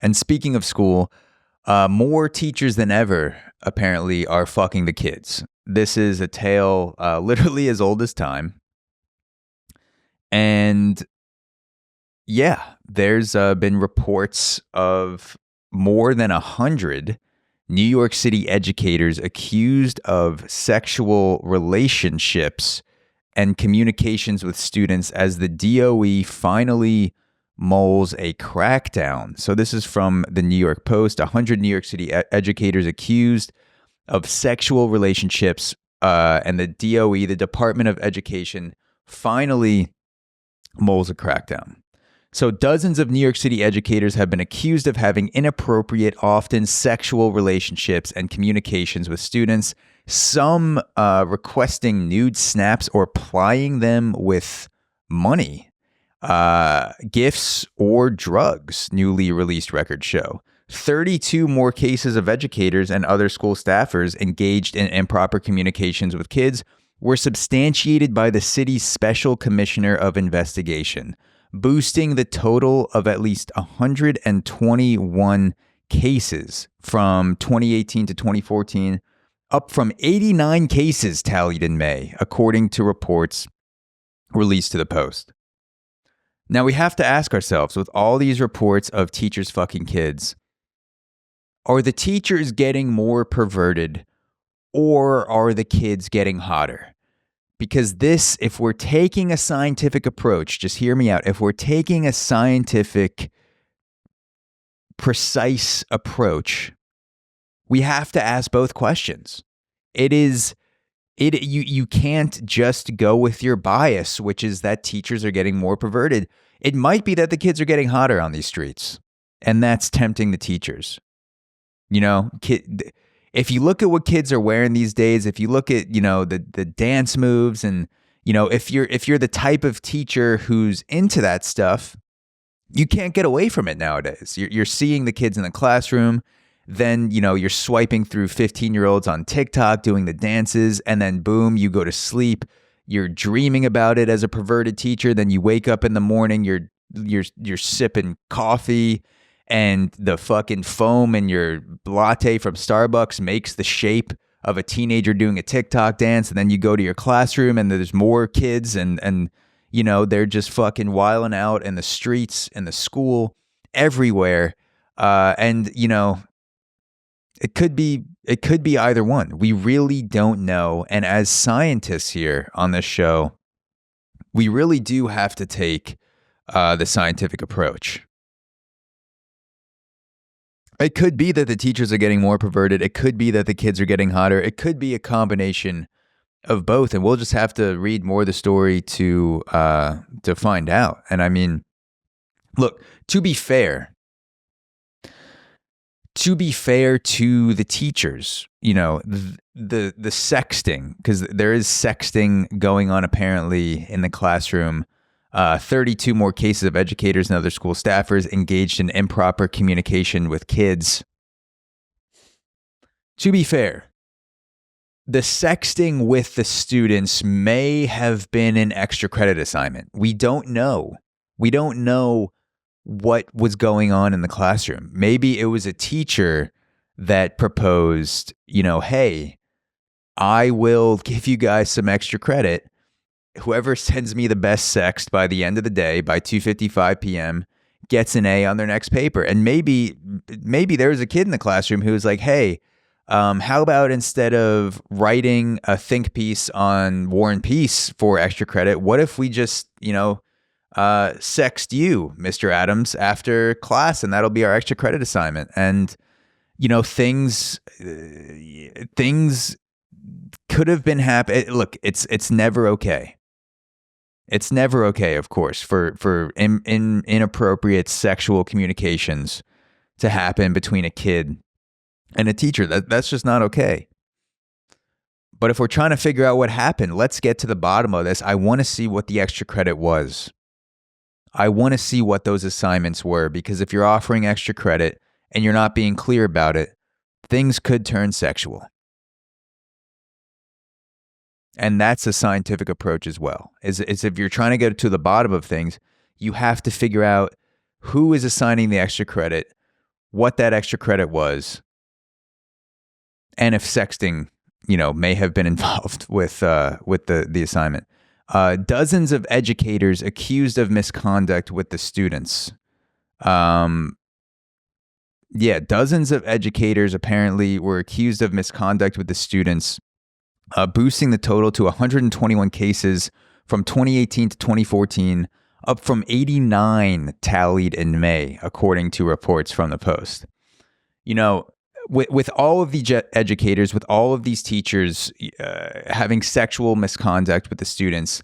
And speaking of school, more teachers than ever apparently are fucking the kids. This is a tale literally as old as time. And yeah, there's been reports of more than 100 New York City educators accused of sexual relationships and communications with students as the DOE finally mulls a crackdown. So this is from the New York Post. 100 New York City educators accused of sexual relationships, and the DOE, the Department of Education, finally mulls a crackdown. So dozens of New York City educators have been accused of having inappropriate, often sexual relationships and communications with students, some requesting nude snaps or plying them with money, gifts, or drugs, newly released records show. 32 more cases of educators and other school staffers engaged in improper communications with kids were substantiated by the city's Special Commissioner of Investigation, boosting the total of at least 121 cases from 2018 to 2014, up from 89 cases tallied in May, according to reports released to the Post. Now, we have to ask ourselves, with all these reports of teachers fucking kids, are the teachers getting more perverted, or are the kids getting hotter? Because this, if we're taking a scientific approach, just hear me out. If we're taking a scientific, precise approach, we have to ask both questions. You can't just go with your bias, which is that teachers are getting more perverted. It might be that the kids are getting hotter on these streets, and that's tempting the teachers. You know, if you look at what kids are wearing these days, if you look at, the dance moves, and, if you're the type of teacher who's into that stuff, you can't get away from it nowadays. You're seeing the kids in the classroom, then, you're swiping through 15-year-olds on TikTok doing the dances, and then boom, you go to sleep. You're dreaming about it as a perverted teacher. Then you wake up in the morning, you're sipping coffee, and the fucking foam in your latte from Starbucks makes the shape of a teenager doing a TikTok dance. And then you go to your classroom and there's more kids and they're just fucking wilding out in the streets, in the school, everywhere. It could be either one. We really don't know. And as scientists here on this show, we really do have to take the scientific approach. It could be that the teachers are getting more perverted. It could be that the kids are getting hotter. It could be a combination of both, and we'll just have to read more of the story to find out. And I mean, look, to be fair to the teachers, the sexting, because there is sexting going on apparently in the classroom. 32 more cases of educators and other school staffers engaged in improper communication with kids. To be fair, the sexting with the students may have been an extra credit assignment. We don't know. We don't know what was going on in the classroom. Maybe it was a teacher that proposed, hey, I will give you guys some extra credit. Whoever sends me the best sext by the end of the day, by 2:55 p.m., gets an A on their next paper. And maybe there was a kid in the classroom who was like, hey, how about instead of writing a think piece on War and Peace for extra credit, what if we just, sext you, Mr. Adams, after class, and that'll be our extra credit assignment. And, things could have been happening. Look, it's never okay. It's never okay, of course, for inappropriate sexual communications to happen between a kid and a teacher. That's just not okay. But if we're trying to figure out what happened, let's get to the bottom of this. I want to see what the extra credit was. I want to see what those assignments were, because if you're offering extra credit and you're not being clear about it, things could turn sexual. And that's a scientific approach as well. Is if you're trying to get to the bottom of things, you have to figure out who is assigning the extra credit, what that extra credit was, and if sexting, may have been involved with the assignment. Dozens of educators accused of misconduct with the students. Dozens of educators apparently were accused of misconduct with the students, boosting the total to 121 cases from 2018 to 2014, up from 89 tallied in May, according to reports from the Post. With all of the educators, with all of these teachers having sexual misconduct with the students,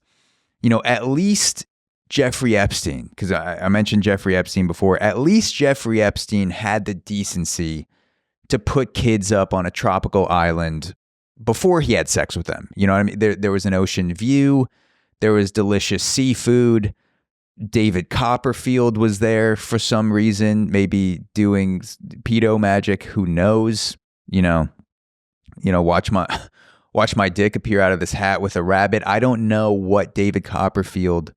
at least Jeffrey Epstein, because I mentioned Jeffrey Epstein before, at least Jeffrey Epstein had the decency to put kids up on a tropical island before he had sex with them. You know what I mean? There was an ocean view. There was delicious seafood. David Copperfield was there for some reason, maybe doing pedo magic. Who knows? Watch my dick appear out of this hat with a rabbit. I don't know what David Copperfield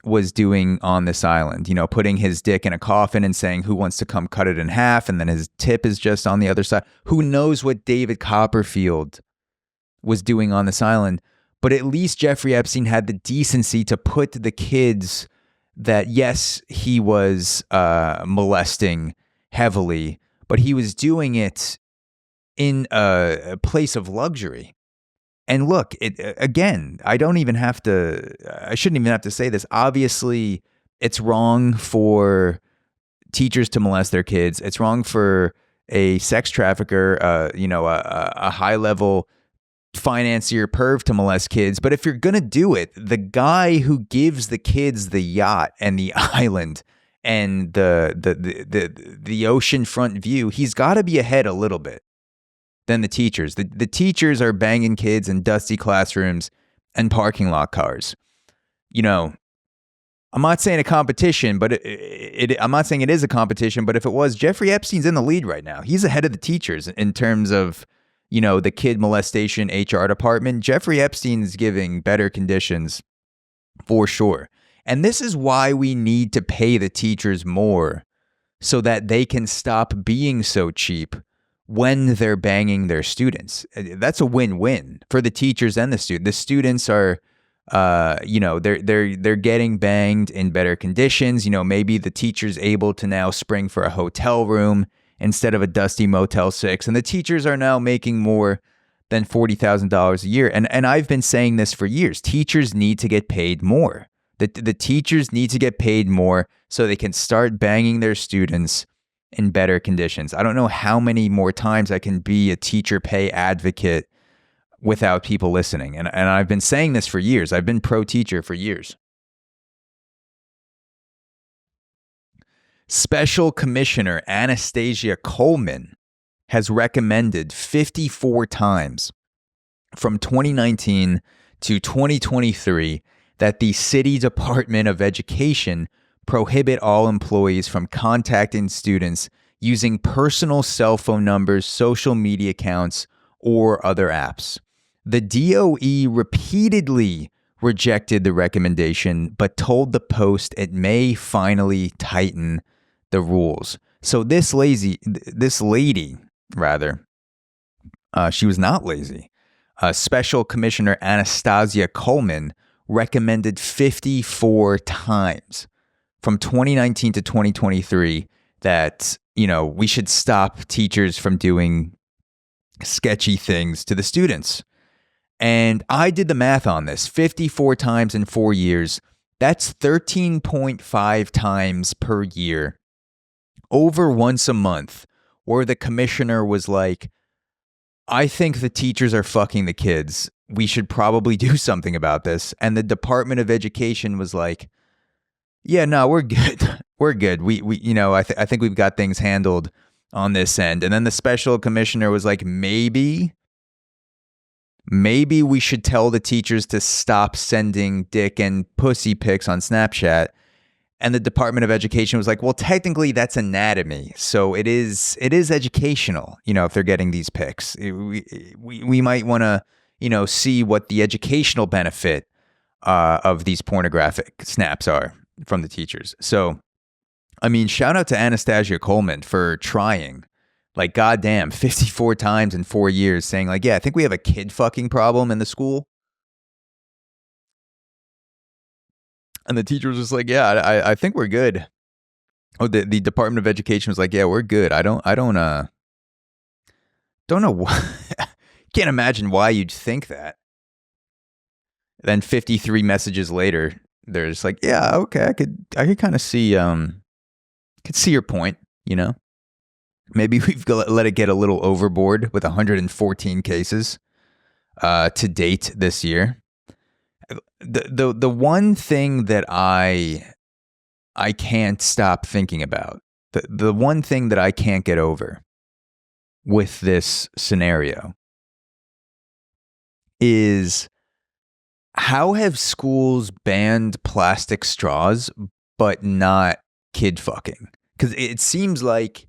was doing on this island, putting his dick in a coffin and saying, who wants to come cut it in half? And then his tip is just on the other side. Who knows what David Copperfield was doing on this island? But at least Jeffrey Epstein had the decency to put the kids that, yes, he was molesting heavily, but he was doing it in a place of luxury. And look, again, I shouldn't even have to say this. Obviously, it's wrong for teachers to molest their kids. It's wrong for a sex trafficker, a high-level financier perv to molest kids. But if you're going to do it, the guy who gives the kids the yacht and the island and the oceanfront view, he's got to be ahead a little bit than the teachers. The teachers are banging kids in dusty classrooms and parking lot cars. I'm not saying a competition, but I'm not saying it is a competition, but if it was, Jeffrey Epstein's in the lead right now. He's ahead of the teachers in terms of, the kid molestation HR department. Jeffrey Epstein is giving better conditions for sure. And this is why we need to pay the teachers more so that they can stop being so cheap when they're banging their students. That's a win-win for the teachers and the students. The students are, they're getting banged in better conditions. Maybe the teacher's able to now spring for a hotel room instead of a dusty Motel 6. And the teachers are now making more than $40,000 a year. And I've been saying this for years. Teachers need to get paid more. The teachers need to get paid more so they can start banging their students in better conditions. I don't know how many more times I can be a teacher pay advocate without people listening. And I've been saying this for years. I've been pro-teacher for years. Special Commissioner Anastasia Coleman has recommended 54 times from 2019 to 2023 that the City Department of Education prohibit all employees from contacting students using personal cell phone numbers, social media accounts, or other apps. The DOE repeatedly rejected the recommendation, but told the Post it may finally tighten the rules. So this lady, she was not lazy. Special Commissioner Anastasia Coleman recommended 54 times from 2019 to 2023 that, we should stop teachers from doing sketchy things to the students. And I did the math on this. 54 times in 4 years. That's 13.5 times per year. Over once a month, where the commissioner was like, I think the teachers are fucking the kids. We should probably do something about this. And the Department of Education was like, yeah, no, we're good. We're good. I think we've got things handled on this end. And then the special commissioner was like, maybe we should tell the teachers to stop sending dick and pussy pics on Snapchat. And the Department of Education was like, well, technically that's anatomy. So it is educational, if they're getting these pics. We might want to, see what the educational benefit of these pornographic snaps are from the teachers. So I mean, shout out to Anastasia Coleman for trying. Like, goddamn, 54 times in 4 years saying, like, yeah, I think we have a kid fucking problem in the school. And the teacher was just like, yeah, I think we're good. Oh, the Department of Education was like, yeah, we're good. Don't know why. Can't imagine why you'd think that. Then 53 messages later, they're just like, yeah, okay, I could kind of see, could see your point, you know? Maybe we've let it get a little overboard with 114 cases to date this year. The one thing that I can't stop thinking about, the one thing that I can't get over with this scenario is how have schools banned plastic straws but not kid fucking? Because it seems like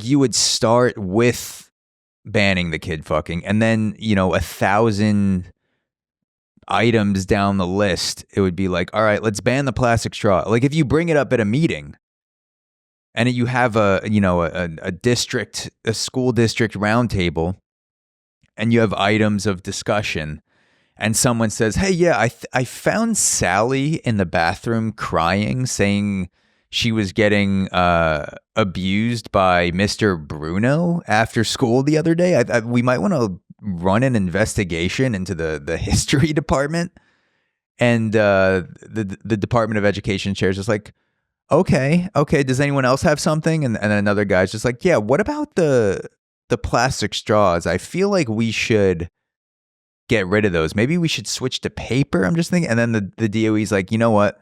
you would start with banning the kid fucking, and then 1,000 items down the list, it would be like, all right, let's ban the plastic straw. Like if you bring it up at a meeting, and you have a school district roundtable, and you have items of discussion, and someone says, hey, yeah, I found Sally in the bathroom crying, saying she was getting abused by Mr. Bruno after school the other day. We might want to run an investigation into the history department. And the Department of Education chair is just like, okay, does anyone else have something? And another guy's just like, yeah, what about the plastic straws? I feel like we should get rid of those. Maybe we should switch to paper. I'm just thinking. And then the DOE's like, you know what?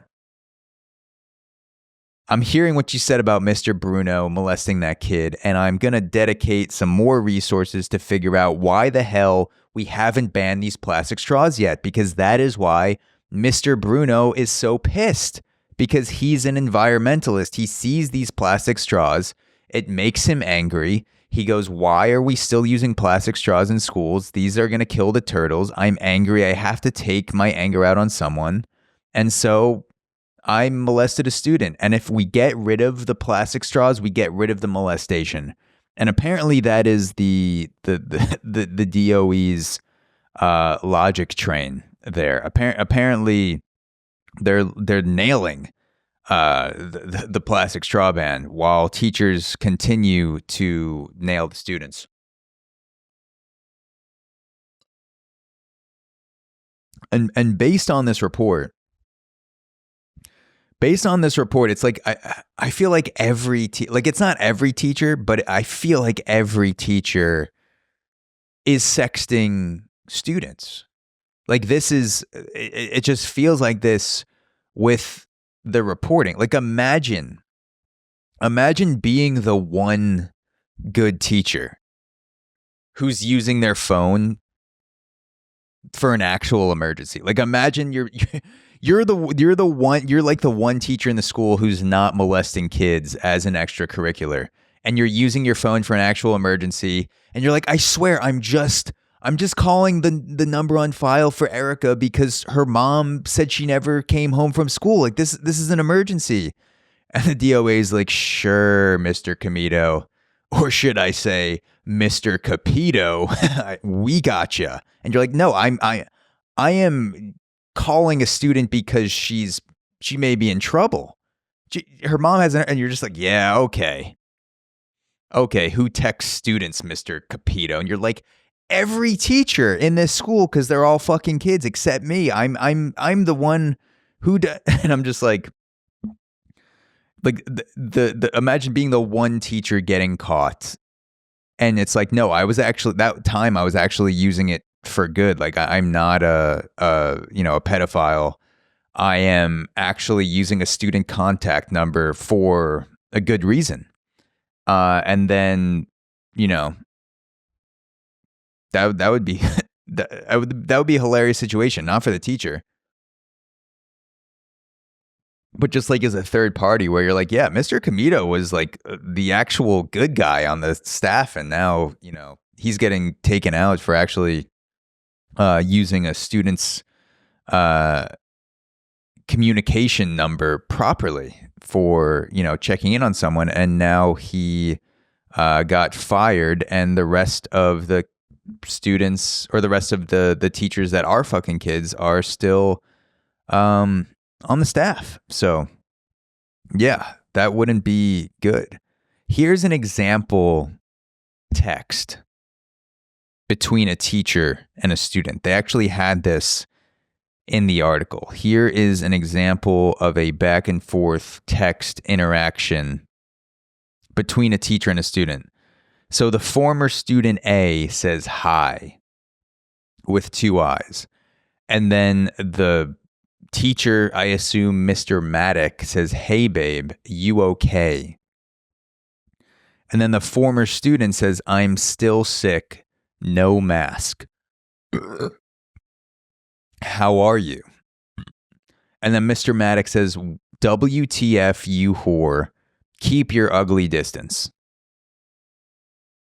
I'm hearing what you said about Mr. Bruno molesting that kid, and I'm going to dedicate some more resources to figure out why the hell we haven't banned these plastic straws yet, because that is why Mr. Bruno is so pissed, because he's an environmentalist. He sees these plastic straws. It makes him angry. He goes, why are we still using plastic straws in schools? These are going to kill the turtles. I'm angry. I have to take my anger out on someone. And so I molested a student. And if we get rid of the plastic straws, we get rid of the molestation. And apparently that is the DOE's logic train there. Apparently they're nailing the plastic straw ban while teachers continue to nail the students. And based on this report, it's like I feel like it's not every teacher, but I feel like every teacher is sexting students. Like it just feels like this with the reporting. Like imagine being the one good teacher who's using their phone for an actual emergency. Like imagine you're like the one teacher in the school who's not molesting kids as an extracurricular, and you're using your phone for an actual emergency, and you're like, I swear I'm just calling the number on file for Erica because her mom said she never came home from school. Like this is an emergency. And the DOA is like, sure, Mr. Comito, or should I say Mr. Capito, we gotcha. And you're like, no, I am calling a student because she may be in trouble. Her mom has and you're just like, yeah, okay, who texts students, Mr. Capito? And you're like, every teacher in this school, because they're all fucking kids except me. I'm the one who and I'm just like the imagine being the one teacher getting caught, and it's like, no, I was actually using it for good. Like I'm not a pedophile. I am actually using a student contact number for a good reason. And then, that would be that would be a hilarious situation, not for the teacher, but just like as a third party where you're like, yeah, Mr. Comito was like the actual good guy on the staff, and now, he's getting taken out for actually using a student's communication number properly for, checking in on someone. And now he got fired, and the rest of the students, or the rest of the teachers that are fucking kids, are still on the staff. So yeah, that wouldn't be good. Here's an example text between a teacher and a student. They actually had this in the article. Here is an example of a back and forth text interaction between a teacher and a student. So the former student A says hi with 2 eyes. And then the teacher, I assume Mr. Maddock, says, "Hey babe, you okay?" And then the former student says, "I'm still sick, no mask. How are you?" And then Mr. Maddock says, "WTF, you whore. Keep your ugly distance."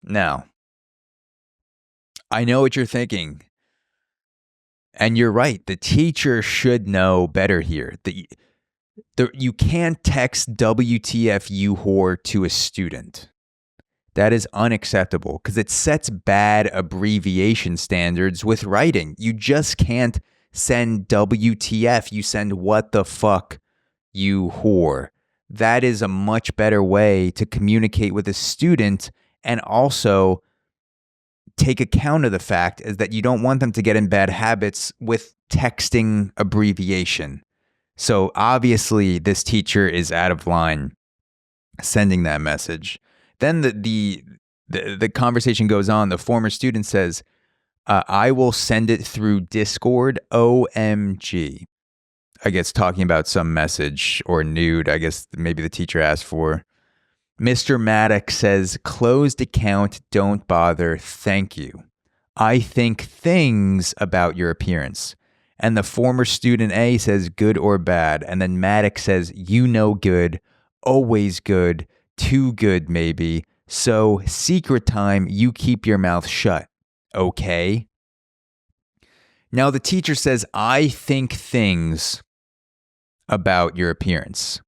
Now, I know what you're thinking. And you're right. The teacher should know better here. You can't text "WTF, you whore" to a student. That is unacceptable because it sets bad abbreviation standards with writing. You just can't send WTF. You send "what the fuck, you whore." That is a much better way to communicate with a student, and also take account of the fact is that you don't want them to get in bad habits with texting abbreviation. So obviously this teacher is out of line sending that message. Then the conversation goes on. The former student says, "I will send it through Discord, OMG." I guess talking about some message or nude, I guess maybe the teacher asked for. Mr. Maddock says, "Closed account, don't bother, thank you. I think things about your appearance." And the former student A says, "Good or bad?" And then Maddock says, "You know good, always good, too good maybe. So secret time, you keep your mouth shut. Okay?" Now the teacher says, "I think things about your appearance."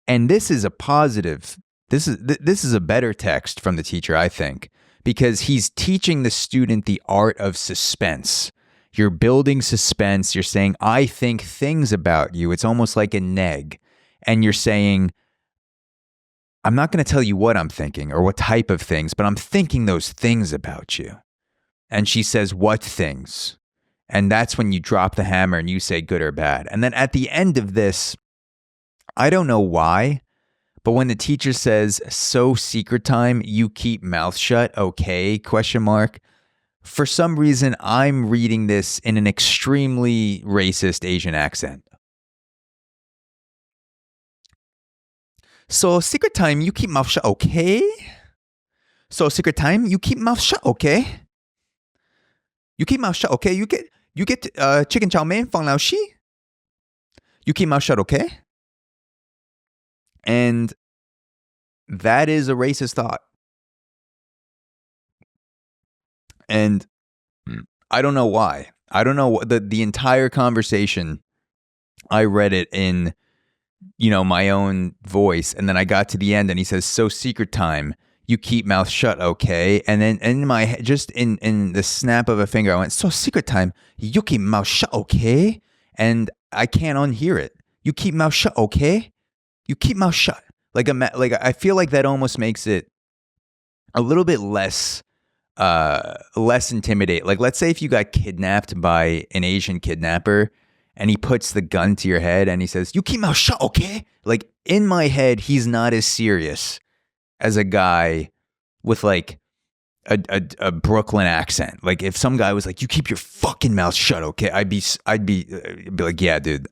And this is a positive. This is a better text from the teacher, I think, because he's teaching the student the art of suspense. You're building suspense. You're saying, "I think things about you." It's almost like a neg. And you're saying, "I'm not going to tell you what I'm thinking or what type of things, but I'm thinking those things about you." And she says, "What things?" And that's when you drop the hammer and you say good or bad. And then at the end of this, I don't know why, but when the teacher says, "So secret time, you keep mouth shut, okay?" ? For some reason, I'm reading this in an extremely racist Asian accent. "So secret time, you keep mouth shut, okay? So secret time, you keep mouth shut, okay? You keep mouth shut, okay? You get chicken chow mein fang lao shi? You keep mouth shut, okay?" And that is a racist thought. And I don't know why. I don't know the entire conversation. I read it in, my own voice. And then I got to the end and he says, "So secret time, you keep mouth shut, okay?" And then in my head, just in the snap of a finger, I went, "So secret time, you keep mouth shut, okay?" And I can't unhear it. "You keep mouth shut, okay? You keep mouth shut." Like I feel like that almost makes it a little bit less intimidating. Like, let's say if you got kidnapped by an Asian kidnapper and he puts the gun to your head and he says, "You keep mouth shut, okay?" Like, in my head, he's not as serious as a guy with like a Brooklyn accent. Like, if some guy was like, "You keep your fucking mouth shut, okay?" I'd be like, "Yeah, dude,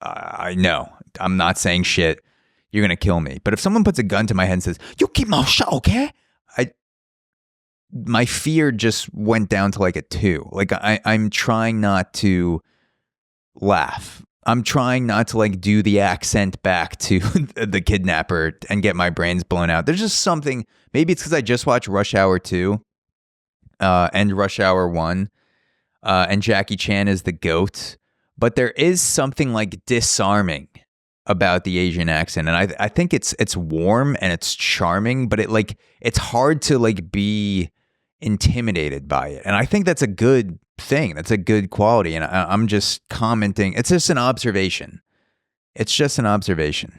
I know, I'm not saying shit. You're going to kill me." But if someone puts a gun to my head and says, "You keep mouth shut, okay?" My fear just went down to like a 2. Like, I'm trying not to laugh. I'm trying not to like do the accent back to the kidnapper and get my brains blown out. There's just something, maybe it's because I just watched Rush Hour 2 and Rush Hour 1 and Jackie Chan is the GOAT. but there is something like disarming about the Asian accent, and I think it's warm and it's charming, but it's hard to like be intimidated by it, and I think that's a good thing. That's a good quality, and I'm just commenting. It's just an observation. It's just an observation.